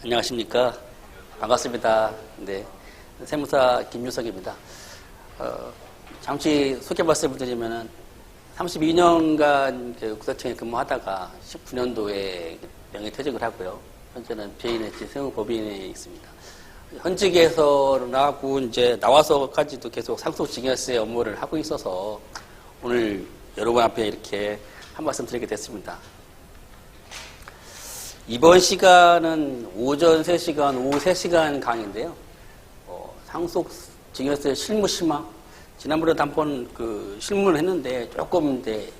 안녕하십니까. 반갑습니다. 네. 세무사 김유석입니다. 잠시 소개 말씀을 드리면은 32년간 국세청에 근무하다가 19년도에 명예퇴직을 하고요. 현재는 BANH 세무법인에 있습니다. 현직에서 나고 이제 나와서까지도 계속 상속증여세 업무를 하고 있어서 오늘 여러분 앞에 이렇게 한 말씀 드리게 됐습니다. 이번 시간은 오전 3시간, 오후 3시간 강의인데요. 상속증여세 실무 심화. 지난번에도 한번 실무를 했는데 조금 이제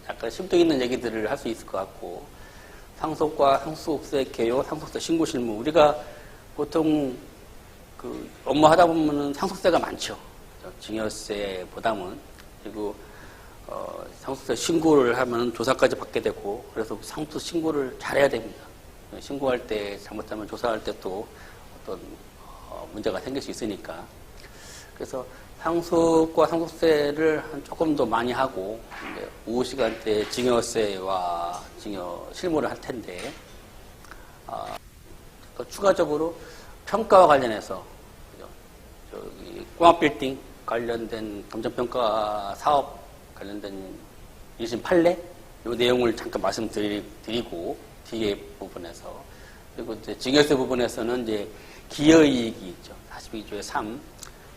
약간 심도 있는 얘기들을 할 수 있을 것 같고, 상속과 상속세 개요, 상속세 신고 실무. 우리가 보통 업무 하다 보면은 상속세가 많죠. 증여세보다는. 그리고 상속세 신고를 하면 조사까지 받게 되고, 그래서 상속 신고를 잘해야 됩니다. 신고할 때 잘못하면 조사할 때 또 어떤 문제가 생길 수 있으니까. 그래서 상속과 상속세를 조금 더 많이 하고, 이제 오후 시간대에 증여세와 증여 실무를 할 텐데, 또 추가적으로 평가와 관련해서 저기 꼬마빌딩 관련된 감정평가 사업 관련된 1심 판례 이 내용을 잠깐 말씀드리고, 뒤에 부분에서, 그리고 이제 증여세 부분에서는 이제 기여이익이 있죠. 42조의 3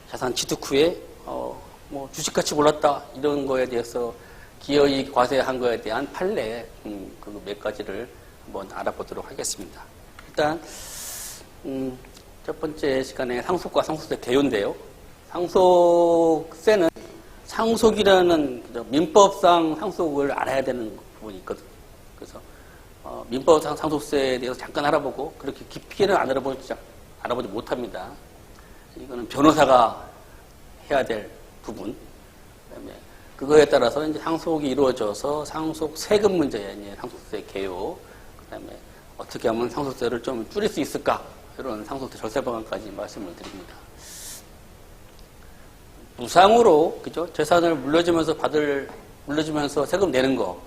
자산 취득 후에 뭐 주식가치 올랐다 이런 거에 대해서 기여이익 과세한 거에 대한 판례 그 몇 가지를 한번 알아보도록 하겠습니다. 일단 첫 번째 시간에 상속과 상속세 개요인데요. 상속세는 상속이라는 민법상 상속을 알아야 되는 부분이 있거든요. 그래서 민법상 상속세에 대해서 잠깐 알아보고, 그렇게 깊이는 알아보지 못합니다. 이거는 변호사가 해야 될 부분. 그다음에 그거에 따라서 이제 상속이 이루어져서 상속 세금 문제, 이제 상속세 개요. 그다음에 어떻게 하면 상속세를 좀 줄일 수 있을까? 이런 상속세 절세 방안까지 말씀을 드립니다. 무상으로, 그죠? 재산을 물려주면서 세금 내는 거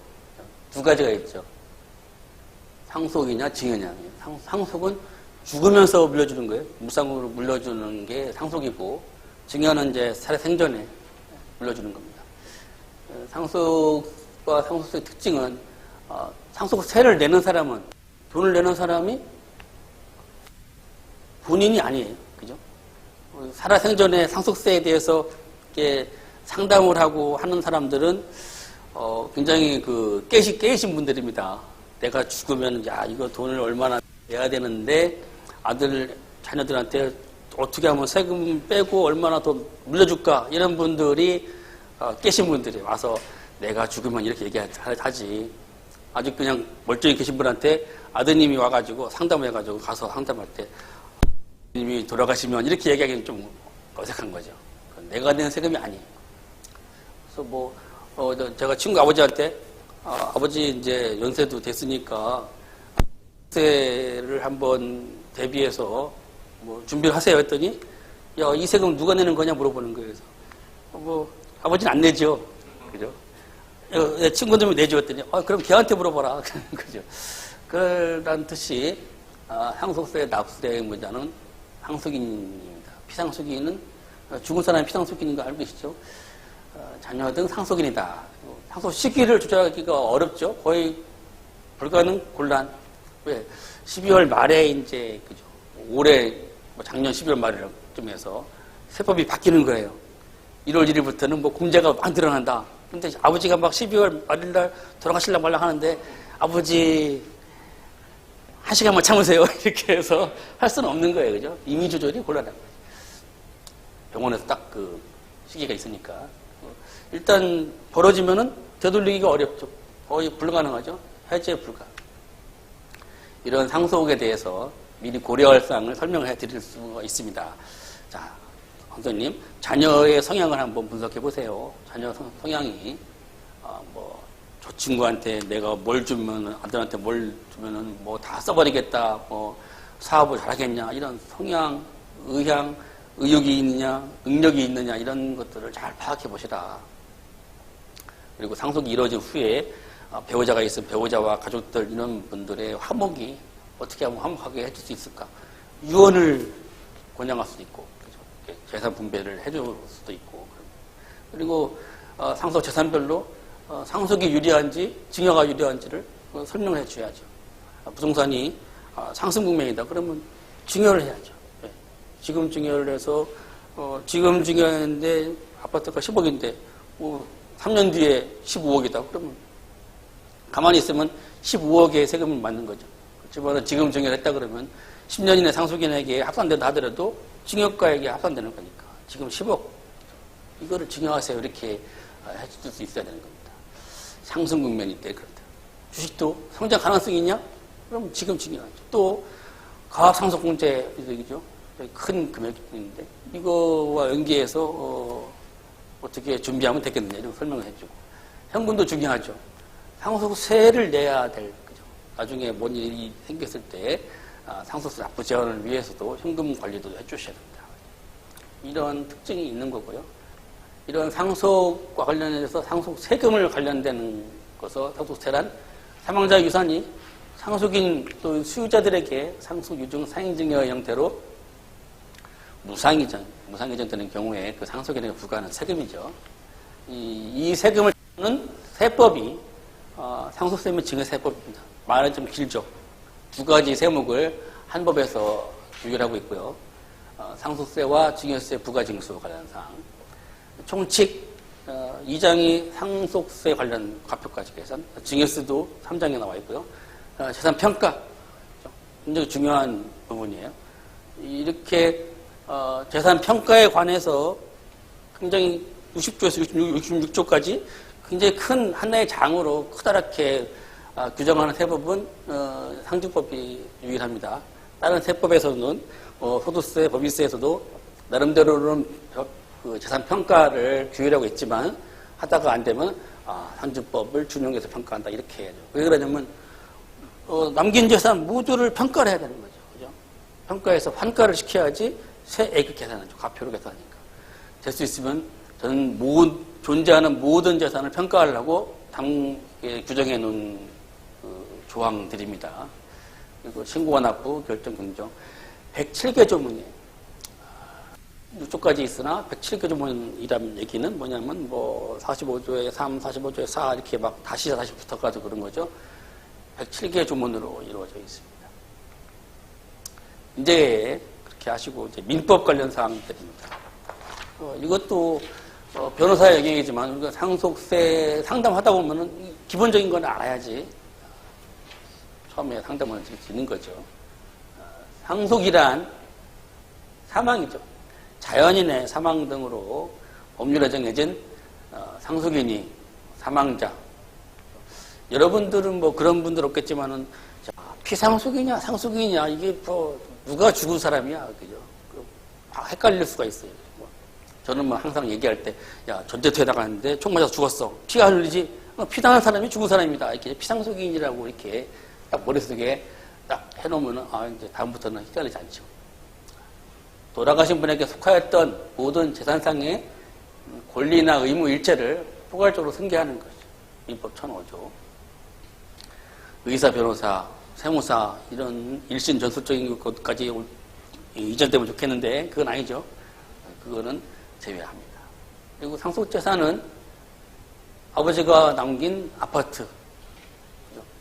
두 가지가 있죠. 상속이냐, 증여냐. 상속은 죽으면서 물려주는 거예요. 무상으로 물려주는 게 상속이고, 증여는 이제 살해 생전에 물려주는 겁니다. 상속과 상속세의 특징은 상속세를 내는 사람은, 돈을 내는 사람이 본인이 아니에요. 그죠? 살아 생전에 상속세에 대해서 이렇게 상담을 하고 하는 사람들은 굉장히 깨신 분들입니다. 내가 죽으면 이거 돈을 얼마나 내야 되는데 아들 자녀들한테 어떻게 하면 세금 빼고 얼마나 더 물려줄까, 이런 분들이 깨신 분들이 와서 내가 죽으면 이렇게 얘기하지. 아주 그냥 멀쩡히 계신 분한테 아드님이 와가지고 상담해가지고 가서 상담할 때 아드님이 돌아가시면 이렇게 얘기하기는 좀 어색한 거죠. 내가 낸 세금이 아니에요. 그래서 제가 친구 아버지한테 아버지 이제 연세도 됐으니까 세를 한번 대비해서 준비를 하세요 했더니, 야, 이 세금 누가 내는 거냐 물어보는 거예요. 그래서 아버지는 안 내죠. 그죠? 친구들이 내죠 했더니, 그럼 걔한테 물어봐라. 그죠? 그런 뜻이 상속세 납세의 문제는 상속인입니다. 피상속인은 죽은 사람이 피상속인인 거 알고 계시죠? 자녀 등 상속인이다. 상속 시기를 조절하기가 어렵죠. 거의 불가능, 곤란. 왜? 12월 말에 이제, 그죠? 올해, 작년 12월 말쯤 해서 세법이 바뀌는 거예요. 1월 1일부터는 공제가 막 늘어난다. 근데 아버지가 막 12월 말일날 돌아가실랑 말랑 하는데, 아버지, 1시간만 참으세요. 이렇게 해서 할 수는 없는 거예요. 그죠? 임의 조절이 곤란한 거예요. 병원에서 딱 시기가 있으니까. 일단 벌어지면은 되돌리기가 어렵죠. 거의 불가능하죠. 해제 불가. 이런 상속에 대해서 미리 고려할 사항을 설명해 드릴 수가 있습니다. 자, 선생님, 자녀의 성향을 한번 분석해 보세요. 자녀 성향이 저 친구한테 내가 뭘 주면, 아들한테 뭘 주면은 다 써버리겠다, 사업을 잘하겠냐, 이런 성향, 의향, 의욕이 있느냐, 능력이 있느냐, 이런 것들을 잘 파악해 보시라. 그리고 상속이 이루어진 후에 배우자가 있으면 배우자와 가족들, 이런 분들의 화목이 어떻게 하면 화목하게 해줄 수 있을까? 유언을 권장할 수도 있고, 그죠? 재산 분배를 해줄 수도 있고, 그리고 상속 재산별로 상속이 유리한지 증여가 유리한지를 설명을 해줘야죠. 부동산이 상승국면이다. 그러면 증여를 해야죠. 네. 지금 증여를 해서 지금 증여했는데 아파트가 10억인데 뭐 3년 뒤에 15억이다. 그러면 가만히 있으면 15억의 세금을 맞는 거죠. 그렇지만 지금 증여를 했다 그러면 10년 이내 상속인에게 합산된다 하더라도 증여가에게 합산되는 거니까 지금 10억 이거를 증여하세요. 이렇게 해줄 수 있어야 되는 겁니다. 상승 국면일 때 그렇다. 주식도 성장 가능성이 있냐? 그럼 지금 증여하죠. 또 가압상속공제 이득이죠. 큰 금액인데 이거와 연계해서 어떻게 준비하면 되겠느냐 이런 설명을 해주고 현금도 중요하죠. 상속세를 내야 될 거죠. 나중에 뭔 일이 생겼을 때 상속세 납부 제한을 위해서도 현금 관리도 해주셔야 됩니다. 이런 특징이 있는 거고요. 이런 상속과 관련해서 상속 세금을 관련되는 것은 상속세란 사망자 유산이 상속인 또 수유자들에게 상속 유증 상인증여 형태로 무상이전 되는 경우에 그 상속인에게 부과하는 세금이죠. 이 세금을 는 세법이 상속세 및 증여세법입니다. 말은 좀 길죠. 두 가지 세목을 한 법에서 규율하고 있고요. 상속세와 증여세 부과징수 관련 사항. 총칙 2장이 상속세 관련 과표까지 계산, 증여세도 3장에 나와 있고요. 재산 평가 굉장히 중요한 부분이에요. 이렇게 재산 평가에 관해서 굉장히 60조에서 66조까지 굉장히 큰 하나의 장으로 크다랗게 규정하는 세법은 상증법이 유일합니다. 다른 세법에서는 소득세, 법인세에서도 나름대로는 그 재산 평가를 규율하고 있지만 하다가 안 되면 상증법을 준용해서 평가한다 이렇게 해야죠. 왜 그러냐면 남긴 재산 모두를 평가를 해야 되는 거죠. 그죠? 평가해서 환가를 시켜야지 세액을 계산하죠. 가표로 계산하니까. 될 수 있으면 저는 존재하는 모든 재산을 평가하려고 규정해 놓은 조항들입니다. 그리고 신고와 납부, 결정, 경정 107개 조문이에요. 6조까지 있으나 107개 조문이라는 얘기는 뭐냐면 45조에 3, 45조에 4 이렇게 막 다시 붙어가지고 그런 거죠. 107개 조문으로 이루어져 있습니다. 이제 그렇게 하시고 이제 민법 관련 사항들입니다. 이것도 변호사의 영역이지만 우리가 상속세 상담하다 보면은 기본적인 건 알아야지 처음에 상담을 드리는 거죠. 상속이란 사망이죠. 자연인의 사망 등으로 법률에 정해진 상속인이 사망자. 여러분들은 뭐 그런 분들 없겠지만은 피상속이냐 상속인이냐 이게 누가 죽은 사람이야, 그죠? 헷갈릴 수가 있어요. 저는 뭐 항상 얘기할 때, 전쟁터에 나갔는데 총 맞아서 죽었어. 피가 흘리지? 피당한 사람이 죽은 사람입니다. 이렇게 피상속인이라고 이렇게 딱 머릿속에 딱 해놓으면, 이제 다음부터는 헷갈리지 않죠. 돌아가신 분에게 속하였던 모든 재산상의 권리나 의무 일체를 포괄적으로 승계하는 거죠. 민법 1005조. 의사, 변호사, 세무사, 이런 일신 전술적인 것까지 이전되면 좋겠는데, 그건 아니죠. 그거는 제외합니다. 그리고 상속재산은 아버지가 남긴 아파트,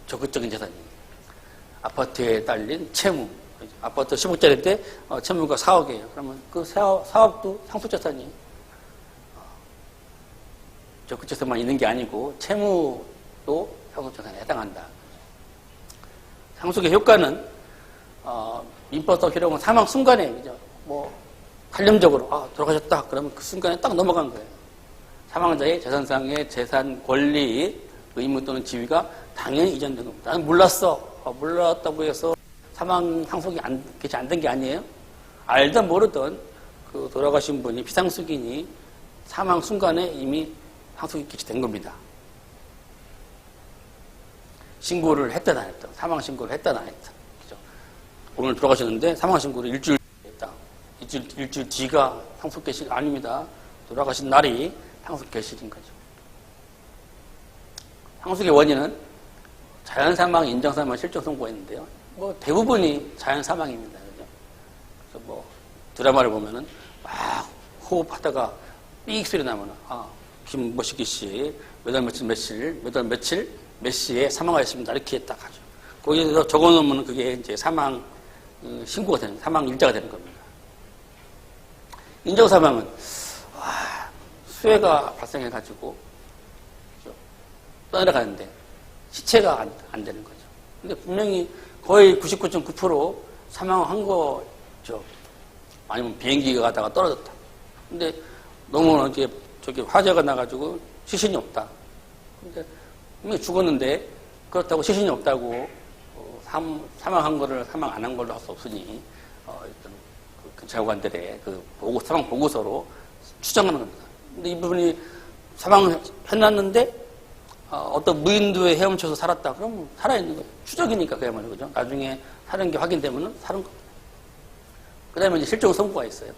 적극적인 재산입니다. 아파트에 딸린 채무, 아파트 10억짜리인데 채무가 4억이에요. 그러면 그 4억도 상속재산이 적극재산만 있는 게 아니고 채무도 상속재산에 해당한다. 상속의 효과는 민법상 효력은 사망 순간에 그죠? 관념적으로 돌아가셨다 그러면 그 순간에 딱 넘어간 거예요. 사망자의 재산상의 재산 권리, 의무 또는 지위가 당연히 이전된 겁니다. 나는 몰랐다고 해서 사망 상속이 개시 안 된 게 아니에요. 알든 모르든 그 돌아가신 분이 피상속인이 사망 순간에 이미 상속이 개시된 겁니다. 신고를 했든 안 했든, 사망 신고를 했든 안 했든, 그죠? 오늘 돌아가셨는데 사망 신고를 일주일 뒤가 상속 개시 아닙니다. 돌아가신 날이 상속 개시인 거죠. 상속의 원인은 자연사망, 인정사망, 실종 선고했는데요. 뭐 대부분이 자연 사망입니다. 그죠? 그래서 뭐 드라마를 보면은 막 호흡하다가 삑 소리 나면은 김모시기 씨 몇 월 며칠 몇 시에 사망하였습니다. 이렇게 딱 하죠. 거기서 적어놓으면 그게 이제 사망 신고가 되는, 사망 일자가 되는 겁니다. 인정 사망은 수해가 발생해가지고 떠내려가는데 시체가 안 되는 거죠. 근데 분명히 거의 99.9% 사망한 거죠. 아니면 비행기가 가다가 떨어졌다. 근데 너무 이제 저기 화재가 나가지고 시신이 없다. 근데 분명히 죽었는데 그렇다고 시신이 없다고 사망한 거를 사망 안 한 걸로 할 수 없으니 일단 그 경찰관들의 그 사망 보고서로 추정하는 겁니다. 근데 이 부분이 사망을 해놨는데 어떤 무인도에 헤엄쳐서 살았다. 그럼 살아있는 거예요. 추적이니까 그야말로 그죠. 나중에 사는 게 확인되면은 살은 겁니다. 그 다음에 이제 실종 선고가 있어요.